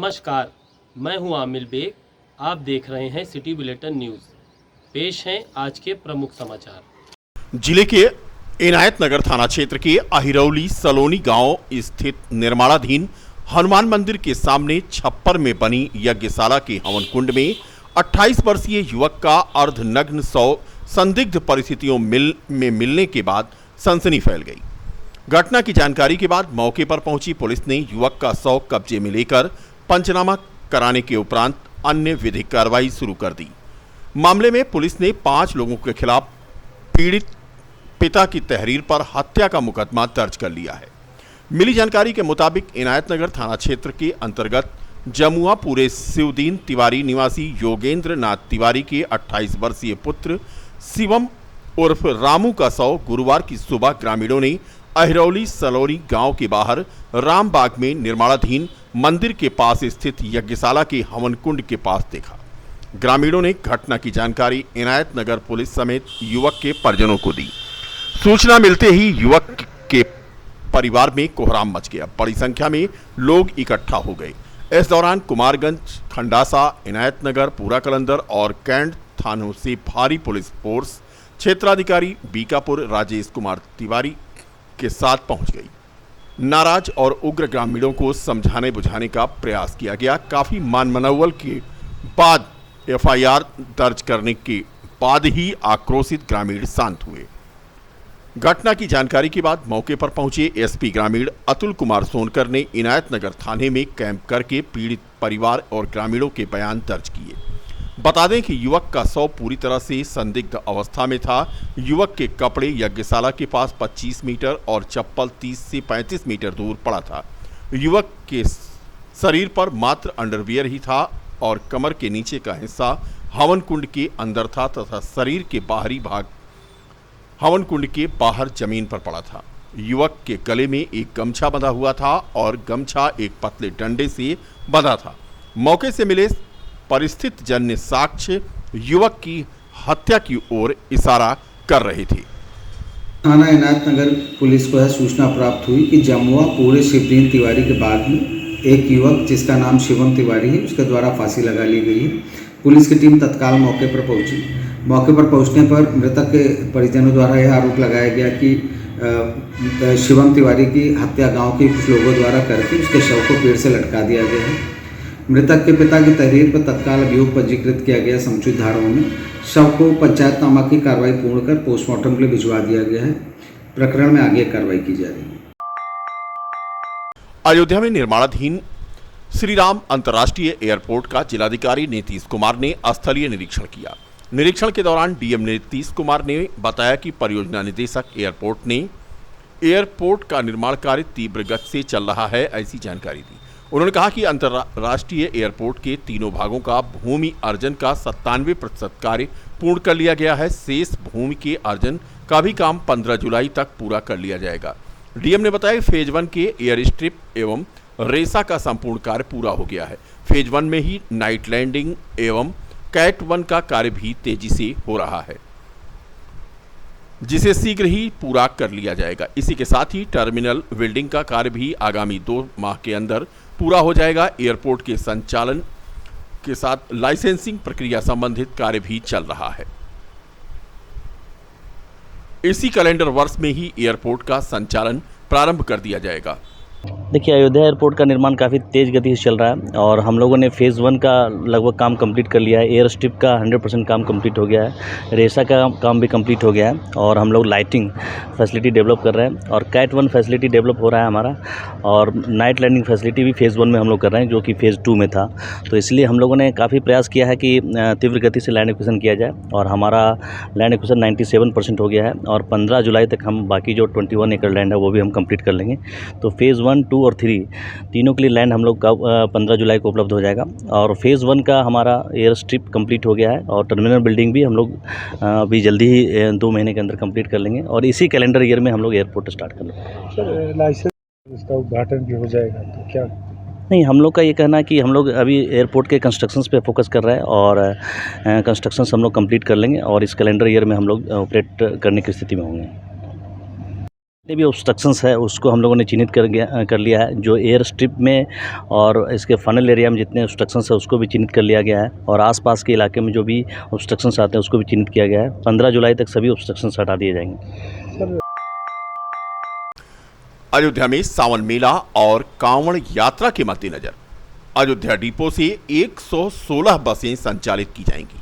नमस्कार, मैं हूं आमिर बेग। आप देख रहे हैं सिटी बुलेटिन न्यूज़। पेश हैं आज के प्रमुख समाचार। जिले के इनायतनगर थाना क्षेत्र के अहिरौली सलोनी गांव स्थित निर्माणाधीन हनुमान मंदिर के सामने छप्पर में बनी यज्ञशाला के हवन कुंड में 28 वर्षीय युवक का अर्धनग्न शव संदिग्ध परिस्थितियों में मिलने के बाद सनसनी फैल गई। घटना की जानकारी के बाद मौके पर पहुंची पुलिस ने युवक का शव कब्जे में लेकर पंचनामा कराने के उपरांत अन्य विधिक कार्रवाई शुरू कर दी। मामले में पुलिस ने 5 लोगों के खिलाफ पीड़ित पिता की तहरीर पर हत्या का मुकदमा दर्ज कर लिया है। मिली जानकारी के मुताबिक इनायतनगर थाना क्षेत्र के अंतर्गत जमुआ पूरे शिवदीन तिवारी निवासी योगेंद्र नाथ तिवारी के 28 वर्षीय पुत्र शिवम उर्फ रामू का शव गुरुवार की सुबह ग्रामीणों ने अहिरौली सलोनी गांव के बाहर रामबाग में निर्माणाधीन मंदिर के पास स्थित यज्ञशाला के हवन कुंड के पास देखा। ग्रामीणों ने घटना की जानकारी इनायतनगर पुलिस समेत युवक के परिजनों को दी। सूचना मिलते ही युवक के परिवार में कोहराम मच गया। बड़ी संख्या में लोग इकट्ठा हो गए। इस दौरान कुमारगंज, खंडासा, इनायतनगर, पूरा कलंदर और कैंट थानों से भारी पुलिस फोर्स क्षेत्राधिकारी बीकापुर राजेश कुमार तिवारी के साथ पहुंच गई। नाराज और उग्र ग्रामीणों को समझाने बुझाने का प्रयास किया गया। काफी मनमनौवल के बाद एफआईआर दर्ज करने के बाद ही आक्रोशित ग्रामीण शांत हुए। घटना की जानकारी के बाद मौके पर पहुंचे एसपी ग्रामीण अतुल कुमार सोनकर ने इनायतनगर थाने में कैंप करके पीड़ित परिवार और ग्रामीणों के बयान दर्ज किए। बता दें कि युवक का शव पूरी तरह से संदिग्ध अवस्था में था। युवक के कपड़े यज्ञशाला के पास 25 मीटर और चप्पल 30 से 35 मीटर दूर पड़ा था। युवक के शरीर पर मात्र अंडरवियर ही था और कमर के नीचे का हिस्सा हवन कुंड के अंदर था तथा शरीर के बाहरी भाग हवन कुंड के बाहर जमीन पर पड़ा था। युवक के गले में एक गमछा बंधा हुआ था और गमछा एक पतले डंडे से बंधा था। मौके से मिले परिस्थित जन्य साक्ष्य युवक की हत्या की ओर इशारा कर रहे थे। थाना इनायतनगर पुलिस को यह सूचना प्राप्त हुई कि जमुआ पूरे शिवदीन तिवारी के बाद में एक युवक जिसका नाम शिवम तिवारी है उसके द्वारा फांसी लगा ली गई है। पुलिस की टीम तत्काल मौके पर पहुंची। मौके पर पहुंचने पर मृतक के परिजनों द्वारा यह आरोप लगाया गया कि शिवम तिवारी की हत्या गांव के कुछ लोगों द्वारा करके उसके शव को पेड़ से लटका दिया गया है। मृतक के पिता की तहरीर पर तत्काल अभियोग पंजीकृत किया गया। समुचित धाराओं में शव को पंचायतनामा की कार्रवाई पूर्ण कर पोस्टमार्टम के लिए भिजवा दिया गया है। प्रकरण में आगे कार्रवाई की जा रही है। अयोध्या में निर्माणाधीन श्री राम अंतर्राष्ट्रीय एयरपोर्ट का जिलाधिकारी नीतीश कुमार ने स्थलीय निरीक्षण किया। निरीक्षण के दौरान डीएम नीतीश कुमार ने बताया कि परियोजना निदेशक एयरपोर्ट ने एयरपोर्ट का निर्माण कार्य तीव्र गति से चल रहा है, ऐसी जानकारी दी। उन्होंने कहा कि अंतर्राष्ट्रीय एयरपोर्ट के तीनों भागों का भूमि अर्जन का 97% कार्य पूर्ण कर लिया गया है। शेष भूमि के अर्जन का भी काम 15 जुलाई तक पूरा कर लिया जाएगा। डीएम ने बताया कि फेज 1 के एयर स्ट्रिप एवं रेसा का संपूर्ण कार्य पूरा हो गया है। फेज 1 में ही नाइट लैंडिंग एवं कैट 1 का कार्य भी तेजी से हो रहा है, जिसे शीघ्र ही पूरा कर लिया जाएगा। इसी के साथ ही टर्मिनल बिल्डिंग का कार्य भी आगामी 2 माह के अंदर पूरा हो जाएगा। एयरपोर्ट के संचालन के साथ लाइसेंसिंग प्रक्रिया संबंधित कार्य भी चल रहा है। इसी कैलेंडर वर्ष में ही एयरपोर्ट का संचालन प्रारंभ कर दिया जाएगा। देखिए, अयोध्या एयरपोर्ट का निर्माण काफ़ी तेज़ गति से चल रहा है और हम लोगों ने फेज़ 1 का लगभग काम कंप्लीट कर लिया है। एयर स्ट्रिप का 100% काम कंप्लीट हो गया है। रेसा का काम भी कंप्लीट हो गया है और हम लोग लाइटिंग फैसिलिटी डेवलप कर रहे हैं और कैट 1 फैसिलिटी डेवलप हो रहा है हमारा, और नाइट लैंडिंग फैसिलिटी भी फेज़ 1 में हम लोग कर रहे हैं जो कि फेज़ 2 में था। तो इसलिए हम लोगों ने काफ़ी प्रयास किया है कि तीव्र गति से लैंड एक्विजिशन किया जाए और हमारा लैंड एक्विजिशन 97% हो गया है और 15 जुलाई तक हम बाकी जो 21 एकड़ लैंड है वो भी हम कंप्लीट कर लेंगे। तो फेज़ 1, 2 और 3 तीनों के लिए लैंड हम लोग का 15 जुलाई को उपलब्ध हो जाएगा। और फेज़ 1 का हमारा एयर स्ट्रिप कंप्लीट हो गया है और टर्मिनल बिल्डिंग भी हम लोग अभी जल्दी ही 2 महीने के अंदर कंप्लीट कर लेंगे और इसी कैलेंडर ईयर में हम लोग एयरपोर्ट स्टार्ट कर लेंगे। सर, लाइसेंस इसका उद्घाटन भी हो जाएगा तो क्या? नहीं, हम लोग का ये कहना है कि हम लोग अभी एयरपोर्ट के कंस्ट्रक्शंस पे फोकस कर रहे हैं और कंस्ट्रक्शंस हम लोग कंप्लीट कर लेंगे और इस कैलेंडर ईयर में हम लोग ऑपरेट करने की स्थिति में होंगे। जितने भी ऑब्स्ट्रक्शंस है उसको हम लोगों ने चिन्हित कर लिया है। जो एयर स्ट्रिप में और इसके फनल एरिया में जितने ऑब्स्ट्रक्शंस है उसको भी चिन्हित कर लिया गया है और आसपास के इलाके में जो भी ऑब्स्ट्रक्शंस आते हैं उसको भी चिन्हित किया गया है। 15 जुलाई तक सभी ऑब्स्ट्रक्शंस हटा दिए जाएंगे। अयोध्या में सावन मेला और कांवड़ यात्रा के मद्देनजर अयोध्या डिपो से 116 बसें संचालित की जाएंगी।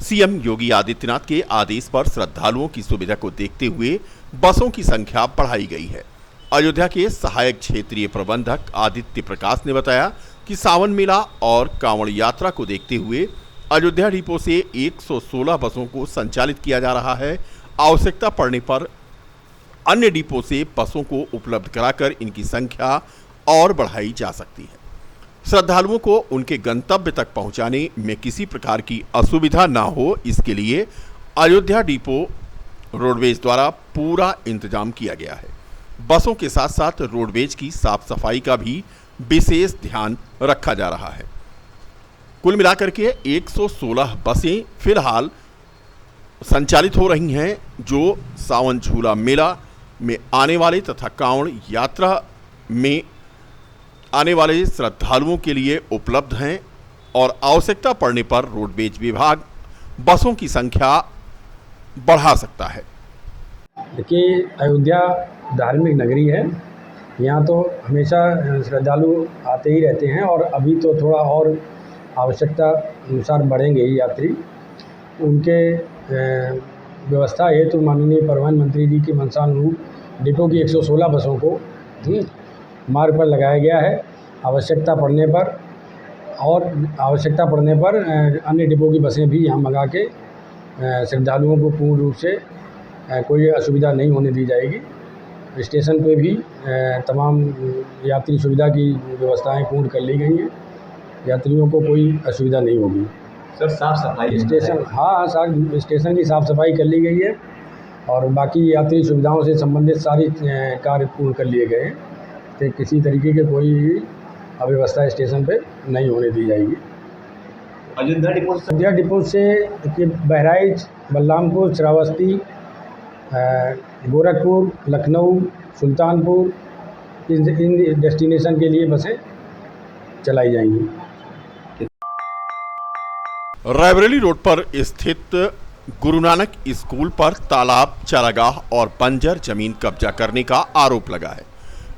सीएम योगी आदित्यनाथ के आदेश पर श्रद्धालुओं की सुविधा को देखते हुए बसों की संख्या बढ़ाई गई है। अयोध्या के सहायक क्षेत्रीय प्रबंधक आदित्य प्रकाश ने बताया कि सावन मेला और कांवड़ यात्रा को देखते हुए अयोध्या डिपो से 116 बसों को संचालित किया जा रहा है। आवश्यकता पड़ने पर अन्य डिपो से बसों को उपलब्ध कराकर इनकी संख्या और बढ़ाई जा सकती है। श्रद्धालुओं को उनके गंतव्य तक पहुंचाने में किसी प्रकार की असुविधा न हो, इसके लिए अयोध्या डिपो रोडवेज द्वारा पूरा इंतजाम किया गया है। बसों के साथ साथ रोडवेज की साफ सफाई का भी विशेष ध्यान रखा जा रहा है। कुल मिलाकर के 116 बसें फिलहाल संचालित हो रही हैं, जो सावन झूला मेला में आने वाले तथा कांवड़ यात्रा में आने वाले श्रद्धालुओं के लिए उपलब्ध हैं और आवश्यकता पड़ने पर रोडवेज विभाग बसों की संख्या बढ़ा सकता है। देखिए, अयोध्या धार्मिक नगरी है। यहाँ तो हमेशा श्रद्धालु आते ही रहते हैं और अभी तो थोड़ा और आवश्यकता अनुसार बढ़ेंगे ही यात्री। उनके व्यवस्था हेतु माननीय परिवहन मंत्री जी की मंशानुरूप डिपो की 116 बसों को मार्ग पर लगाया गया है। आवश्यकता पड़ने पर अन्य डिपो की बसें भी यहाँ मंगा के श्रद्धालुओं को पूर्ण रूप से कोई असुविधा नहीं होने दी जाएगी। स्टेशन पे भी तमाम यात्री सुविधा की व्यवस्थाएं पूर्ण कर ली गई हैं। यात्रियों को कोई असुविधा नहीं होगी। सर, साफ सफाई स्टेशन की साफ़ सफाई कर ली गई है और बाकी यात्री सुविधाओं से संबंधित सारी कार्य पूर्ण कर लिए गए हैं। तो किसी तरीके के कोई अव्यवस्था स्टेशन पे नहीं होने दी जाएगी। अयोध्या डिपो से बहराइच, बलरामपुर, श्रावस्ती, गोरखपुर, लखनऊ, सुल्तानपुर इन डेस्टिनेशन के लिए बसें चलाई जाएंगी। रायबरेली रोड पर स्थित गुरु नानक स्कूल पर तालाब, चारागाह और बंजर जमीन कब्जा करने का आरोप लगा है।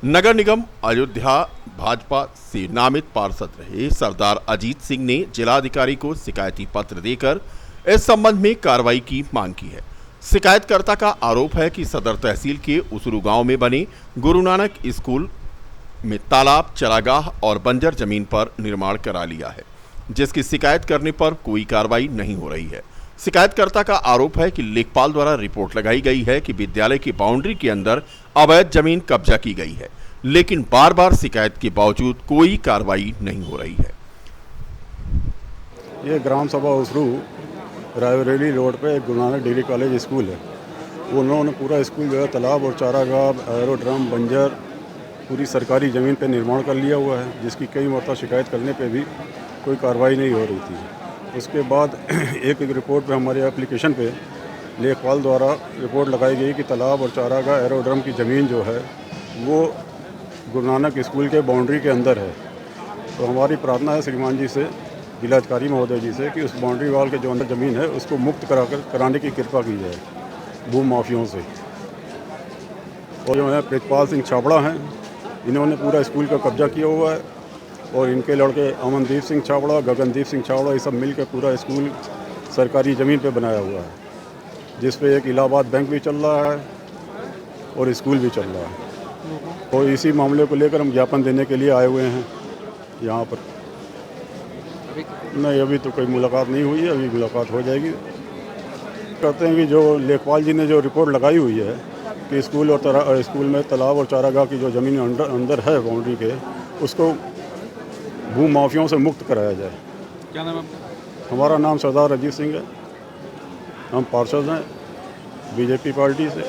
नगर निगम अयोध्या भाजपा से नामित पार्षद रहे सरदार अजीत सिंह ने जिलाधिकारी को शिकायती पत्र देकर इस संबंध में कार्रवाई की मांग की है। शिकायतकर्ता का आरोप है कि सदर तहसील के उसरू गांव में बने गुरु नानक स्कूल में तालाब, चारागाह और बंजर जमीन पर निर्माण करा लिया है, जिसकी शिकायत करने पर कोई कार्रवाई नहीं हो रही है। शिकायतकर्ता का आरोप है कि लेखपाल द्वारा रिपोर्ट लगाई गई है कि विद्यालय की बाउंड्री के अंदर अवैध जमीन कब्जा की गई है, लेकिन बार बार शिकायत के बावजूद कोई कार्रवाई नहीं हो रही है। ये ग्राम सभा उसरू रायबरेली रोड पे Guru Nanak degree college school है। उन्होंने पूरा स्कूल जो है तालाब और चारागाह, एरोड्रम, बंजर पूरी सरकारी ज़मीन पे निर्माण कर लिया हुआ है, जिसकी कई मरतबा शिकायत करने पे भी कोई कार्रवाई नहीं हो रही थी। उसके बाद एक रिपोर्ट पे हमारे एप्लीकेशन पे लेखपाल द्वारा रिपोर्ट लगाई गई कि तालाब और चारागाह, एरोड्रम की ज़मीन जो है वो गुरु नानक स्कूल के बाउंड्री के अंदर है। तो हमारी प्रार्थना है श्रीमान जी से, जिलाधिकारी महोदय जी से, कि उस बाउंड्री वाल के जो अंदर ज़मीन है उसको मुक्त कराने की कृपा की जाए भूमि माफियों से। और जो है प्रितपाल सिंह छाबड़ा हैं, इन्होंने पूरा स्कूल का कब्जा किया हुआ है और इनके लड़के अमनदीप सिंह छाबड़ा, गगनदीप सिंह छाबड़ा, ये सब मिलकर पूरा स्कूल सरकारी ज़मीन पे बनाया हुआ है, जिस पे एक इलाहाबाद बैंक भी चल रहा है और स्कूल भी चल रहा है। और इसी मामले को लेकर हम ज्ञापन देने के लिए आए हुए हैं यहाँ पर। नहीं, अभी तो कोई मुलाकात नहीं हुई है, अभी मुलाकात हो जाएगी। कहते हैं कि जो लेखपाल जी ने जो रिपोर्ट लगाई हुई है कि स्कूल में तालाब और चारागाह की जो ज़मीन अंदर है बाउंड्री के, उसको भूमि माफियों से मुक्त कराया जाए। क्या नाम है आपका? हमारा नाम सरदार अजीत सिंह है। हम पार्षद हैं बीजेपी पार्टी से।